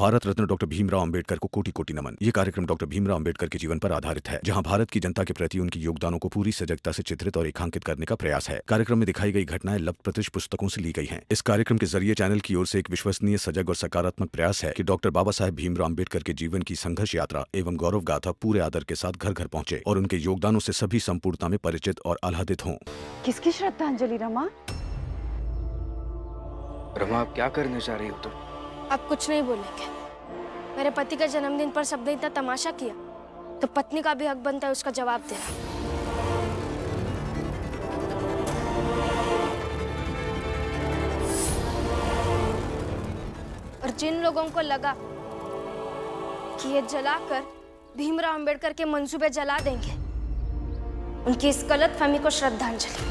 Bharat Ratna doctor Bhimrao Ambedkar को कोटि कोटि नमन। ये कार्यक्रम डॉक्टर भीमराव अंबेडकर के जीवन पर आधारित है, जहां भारत की जनता के प्रति उनके योगदानों को पूरी सजगता से चित्रित और रेखांकित करने का प्रयास है। कार्यक्रम में दिखाई गई घटनाएं लब्ध पुस्तकों से ली गई हैं। इस कार्यक्रम के जरिए चैनल की ओर से एक विश्वसनीय, सजग और सकारात्मक प्रयास है कि डॉक्टर बाबा साहेब भीमराव अंबेडकर के जीवन की संघर्ष यात्रा एवं गौरव गाथा पूरे आदर के साथ घर घर पहुंचे और उनके योगदानों से सभी संपूर्णता में परिचित और आह्लादित हों। किसकी श्रद्धांजलि रमा? रमा, आप क्या करने जा रही हो तुम? अब कुछ नहीं बोलेंगे। मेरे पति का जन्मदिन पर सबने इतना तमाशा किया, तो पत्नी का भी हक बनता है उसका जवाब देना। और जिन लोगों को लगा कि ये जलाकर भीमराव अंबेडकर के मंसूबे जला देंगे, उनकी इस गलतफहमी को श्रद्धांजलि।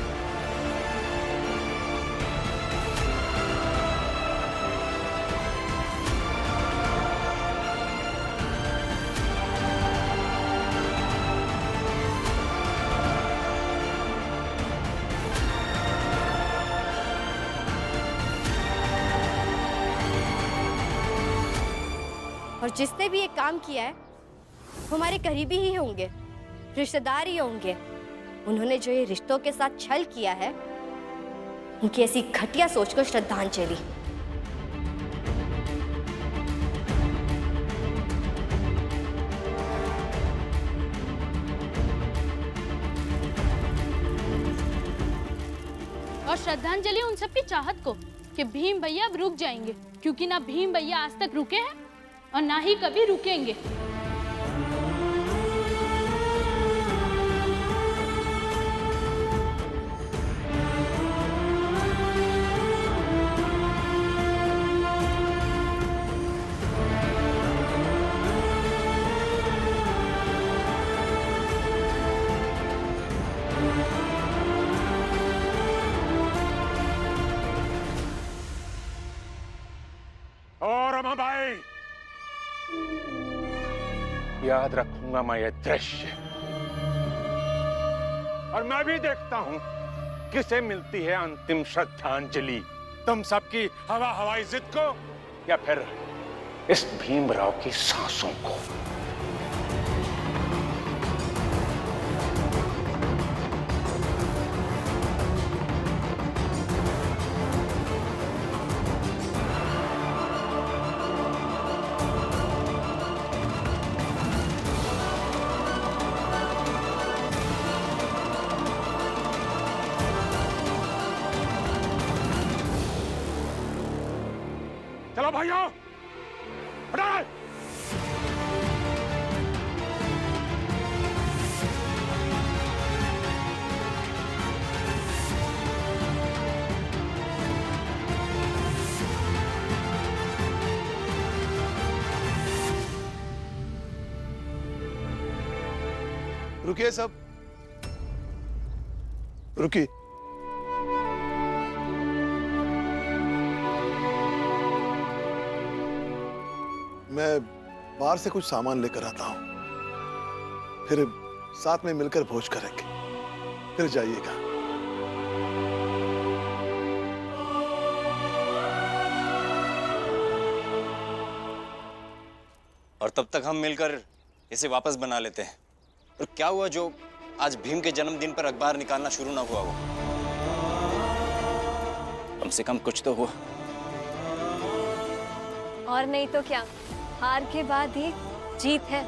और जिसने भी ये काम किया है वो हमारे करीबी ही होंगे, रिश्तेदार ही होंगे। उन्होंने जो ये रिश्तों के साथ छल किया है, उनकी ऐसी घटिया सोच को श्रद्धांजलि। और श्रद्धांजलि उन सबकी चाहत को कि भीम भैया अब रुक जाएंगे, क्योंकि ना भीम भैया आज तक रुके हैं और ना ही कभी रुकेंगे। और रमा भाई, याद रखूंगा मैं ये दृश्य, और मैं भी देखता हूं किसे मिलती है अंतिम श्रद्धांजलि, तुम सबकी हवाई जिद को या फिर इस भीमराव की सांसों को। चलो भाइयों, हटाओ। रुकिए सब, रुकिए। मैं बाहर से कुछ सामान लेकर आता हूं, फिर साथ में मिलकर भोज करेंगे, फिर जाइएगा। और तब तक हम मिलकर इसे वापस बना लेते हैं। और क्या हुआ जो आज भीम के जन्मदिन पर अखबार निकालना शुरू ना हुआ वो? कम से कम कुछ तो हुआ। और नहीं तो क्या, हार के बाद ही जीत है।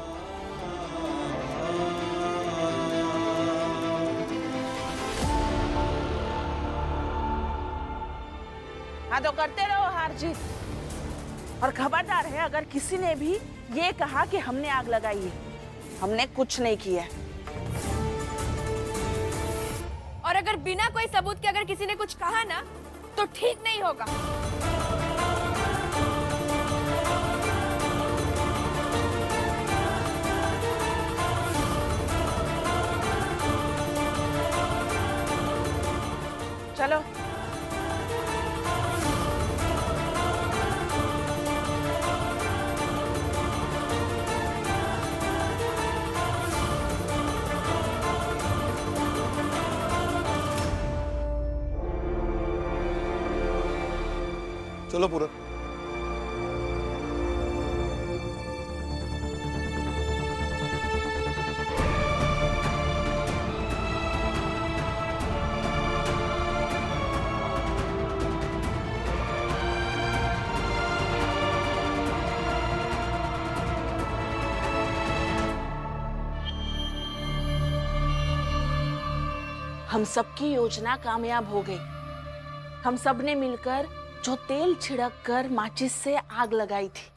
हाँ तो करते रहो हार जीत, और खबरदार है अगर किसी ने भी ये कहा कि हमने आग लगाई है, हमने कुछ नहीं किया। और अगर बिना कोई सबूत के अगर किसी ने कुछ कहा ना, तो ठीक नहीं होगा। चलो। चलो पूरा। हम सबकी योजना कामयाब हो गई। हम सब ने मिलकर जो तेल छिड़क कर माचिस से आग लगाई थी।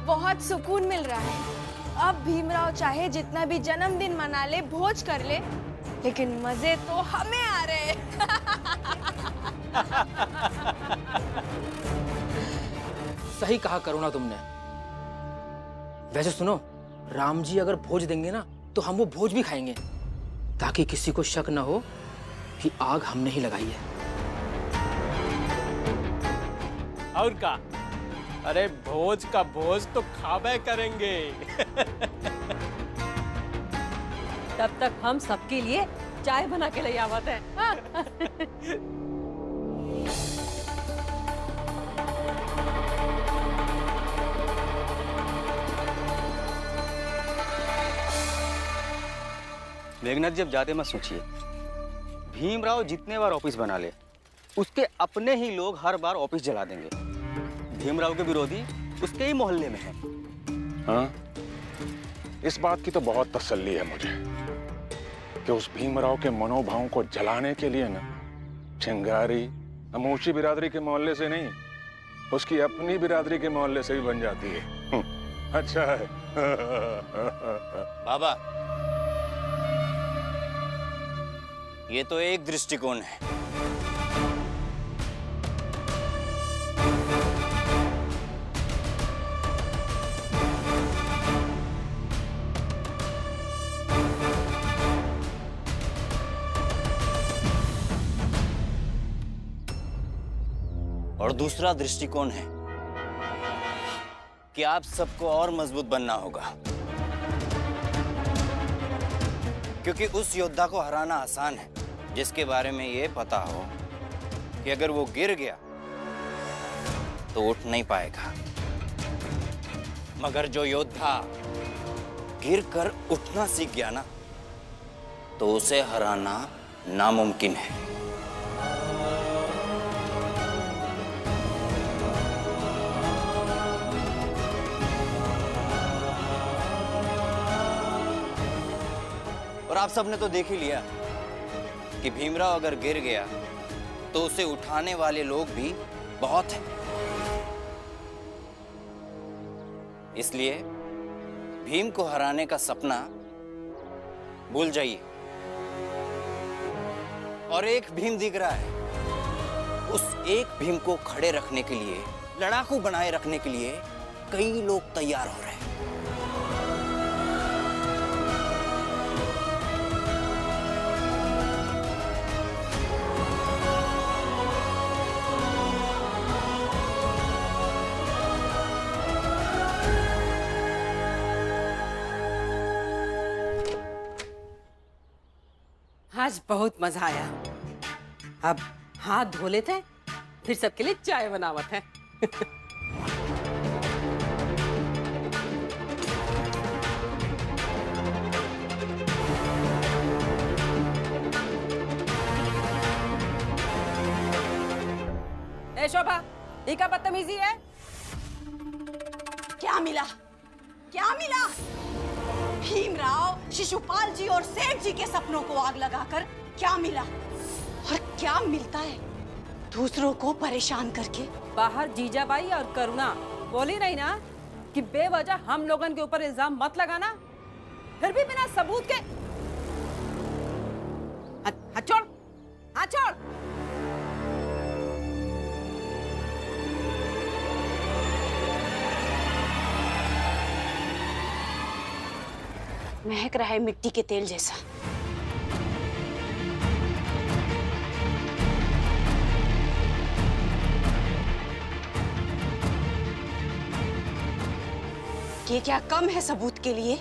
बहुत सुकून मिल रहा है। अब भीमराव चाहे जितना भी जन्मदिन मना ले, भोज कर ले, लेकिन मजे तो हमें आ रहे हैं। सही कहा करुणा तुमने। वैसे सुनो, राम जी अगर भोज देंगे ना तो हम वो भोज भी खाएंगे, ताकि किसी को शक न हो कि आग हमने ही लगाई है। और का? अरे भोज का भोज तो खाबे करेंगे। तब तक हम सबके लिए चाय बना के ले आवत है। मेघनाथ जी, अब जाते मत सोचिए। भीमराव जितने बार ऑफिस बना ले, उसके अपने ही लोग हर बार ऑफिस जला देंगे। भीमराव के विरोधी उसके ही मोहल्ले में हैं। हाँ, इस बात की तो बहुत तसल्ली है मुझे कि उस भीमराव के मनोभावों को जलाने के लिए ना चिंगारी अमोशी बिरादरी के मोहल्ले से नहीं, उसकी अपनी बिरादरी के मोहल्ले से भी बन जाती है। अच्छा है। बाबा, ये तो एक दृष्टिकोण है। और दूसरा दृष्टिकोण है कि आप सबको और मजबूत बनना होगा, क्योंकि उस योद्धा को हराना आसान है जिसके बारे में ये पता हो कि अगर वो गिर गया तो उठ नहीं पाएगा, मगर जो योद्धा गिरकर उठना सीख गया ना, तो उसे हराना नामुमकिन है। और आप सबने तो देख ही लिया कि भीमराव अगर गिर गया तो उसे उठाने वाले लोग भी बहुत हैं। इसलिए भीम को हराने का सपना भूल जाइए। और एक भीम दिख रहा है, उस एक भीम को खड़े रखने के लिए, लड़ाकू बनाए रखने के लिए कई लोग तैयार हो रहे हैं। आज बहुत मजा आया। अब हाथ धो लेते हैं, फिर सबके लिए चाय बनावत है। ए शोभा, ये क्या बदतमीजी है? क्या मिला? क्या मिला? भीमराव, शिशुपाल जी और सेठ जी के सपनों को आग लगाकर क्या मिला? और क्या मिलता है दूसरों को परेशान करके? बाहर जीजाबाई और करुणा बोली नहीं ना कि बेवजह हम लोगन के ऊपर इल्जाम मत लगाना, फिर भी बिना सबूत के। हाथ छोड़, हाथ छोड़। महक रहा है मिट्टी के तेल जैसा। ये क्या कम है सबूत के लिए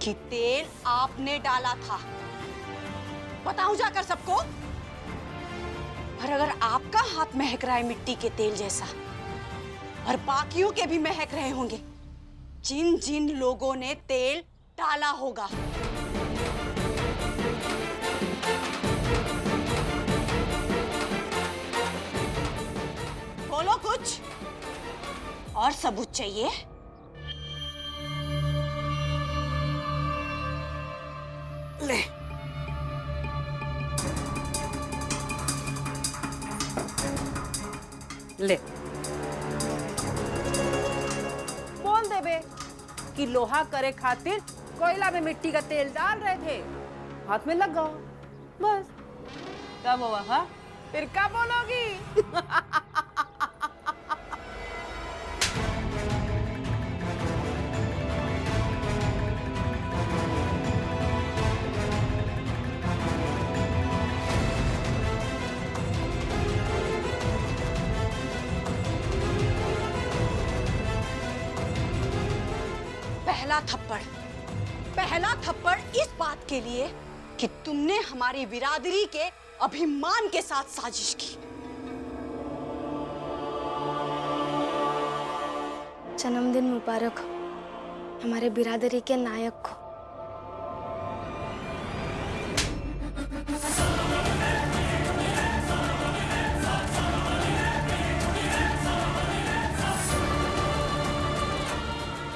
कि तेल आपने डाला था? बताऊं जाकर सबको। और अगर आपका हाथ महक रहा है मिट्टी के तेल जैसा, और बाकियों के भी महक रहे होंगे, जिन जिन लोगों ने तेल डाला होगा। बोलो कुछ और सबूत चाहिए? ले। ले। बोल दे बे कि लोहा करे खातिर कोयला में मिट्टी का तेल डाल रहे थे, हाथ में लग गया, बस। क्या हुआ? हाँ, फिर क्या बोलोगी? पहला थप्पड़ इस बात के लिए कि तुमने हमारी बिरादरी के अभिमान के साथ साजिश की। जन्मदिन मुबारक हो हमारे बिरादरी के नायक को।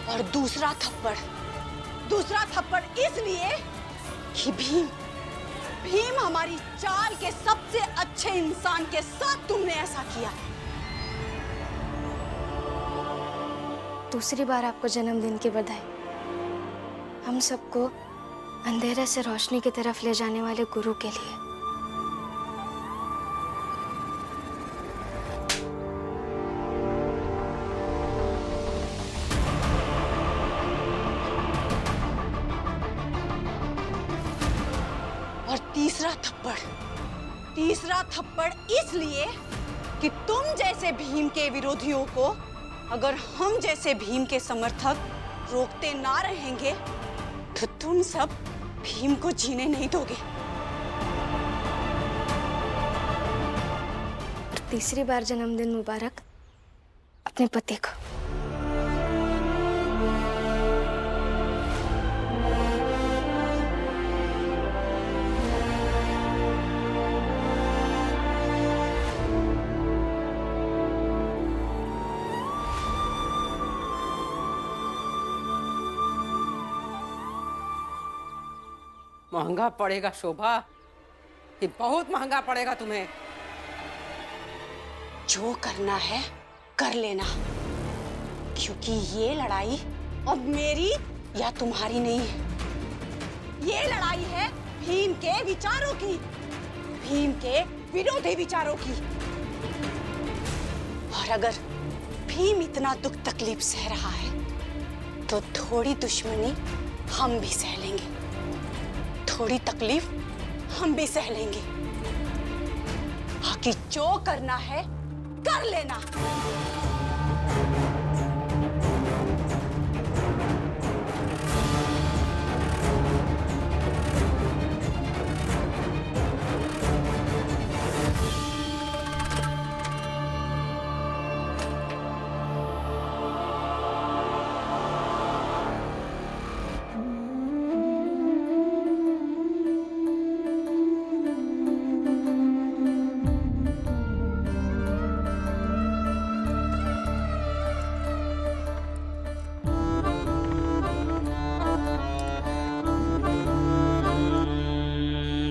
और दूसरा थप्पड़ इसलिए कि भीम हमारी चाल के सबसे अच्छे इंसान के साथ तुमने ऐसा किया। दूसरी बार आपको जन्मदिन की बधाई। हम सबको अंधेरे से रोशनी की तरफ ले जाने वाले गुरु के लिए। और तीसरा थप्पड़ इसलिए कि तुम जैसे भीम के विरोधियों को अगर हम जैसे भीम के समर्थक रोकते ना रहेंगे तो तुम सब भीम को जीने नहीं दोगे। तीसरी बार जन्मदिन मुबारक अपने पति को। महंगा पड़ेगा शोभा, ये बहुत महंगा पड़ेगा तुम्हें। जो करना है कर लेना, क्योंकि ये लड़ाई अब मेरी या तुम्हारी नहीं है। ये लड़ाई है भीम के विचारों की, भीम के विरोधी विचारों की। और अगर भीम इतना दुख तकलीफ सह रहा है तो थोड़ी दुश्मनी हम भी सह लेंगे, थोड़ी तकलीफ हम भी सह लेंगे। बाकी जो करना है कर लेना।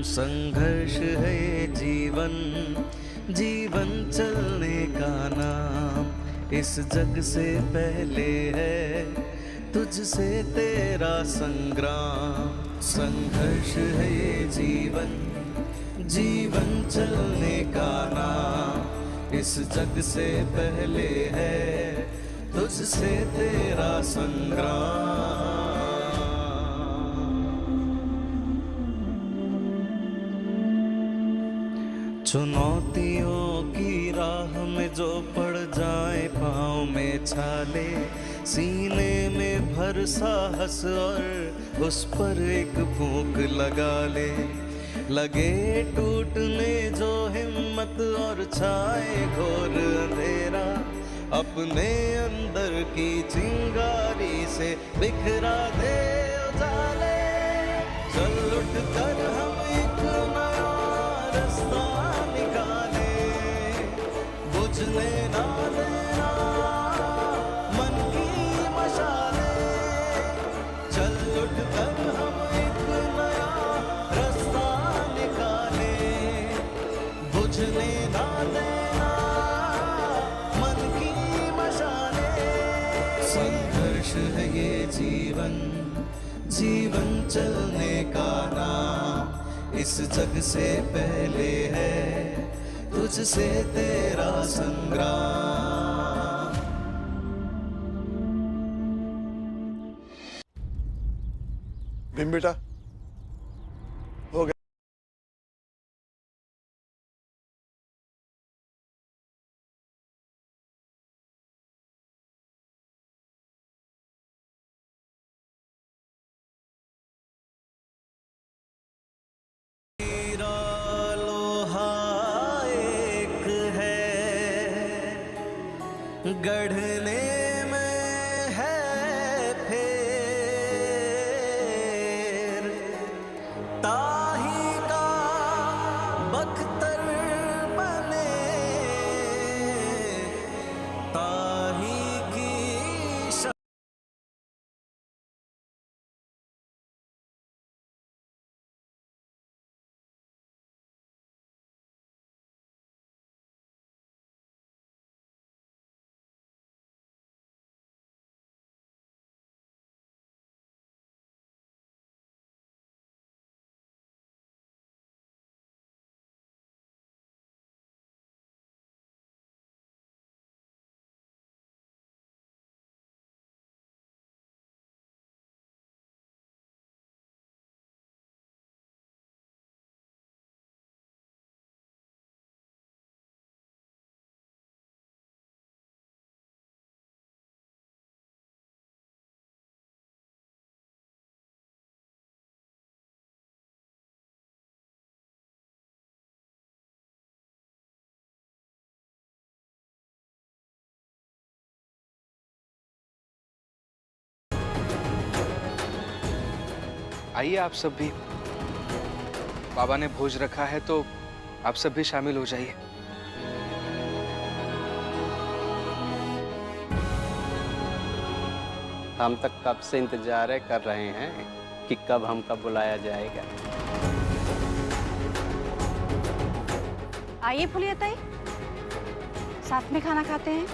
संघर्ष है जीवन, जीवन चलने का नाम, इस जग से पहले है तुझसे तेरा संग्राम। संघर्ष है ये जीवन, जीवन चलने का नाम। इस जग से पहले है तुझसे तेरा संग्राम। चुनौतियों की राह में जो पड़ जाए पाँव में छाले, सीने में भर साहस और उस पर एक फूंक लगा ले। लगे टूटने जो हिम्मत और छाए घोर अंधेरा, अपने अंदर की चिंगारी से बिखरा दे उजाले। चल उठ कर हम एक नया रास्ता निकाले, बुझने ना देना मन की मशाले। चल उठ कर हम एक नया रास्ता निकाले, बुझने ना देना मन की मशाले। संघर्ष है ये जीवन, जीवन चलने का नाम। इस जग से पहले है तुझसे तेरा संग्राम। भीम बेटा, हो गया। गढ़ने में है फेर, ताही का बख्तर बने, ताही की आइए आप सब भी, बाबा ने भोज रखा है तो आप सब भी शामिल हो जाइए। हम तक कब से इंतजार कर रहे हैं कि कब हमका बुलाया जाएगा। आइए फुलिया ताई, साथ में खाना खाते हैं।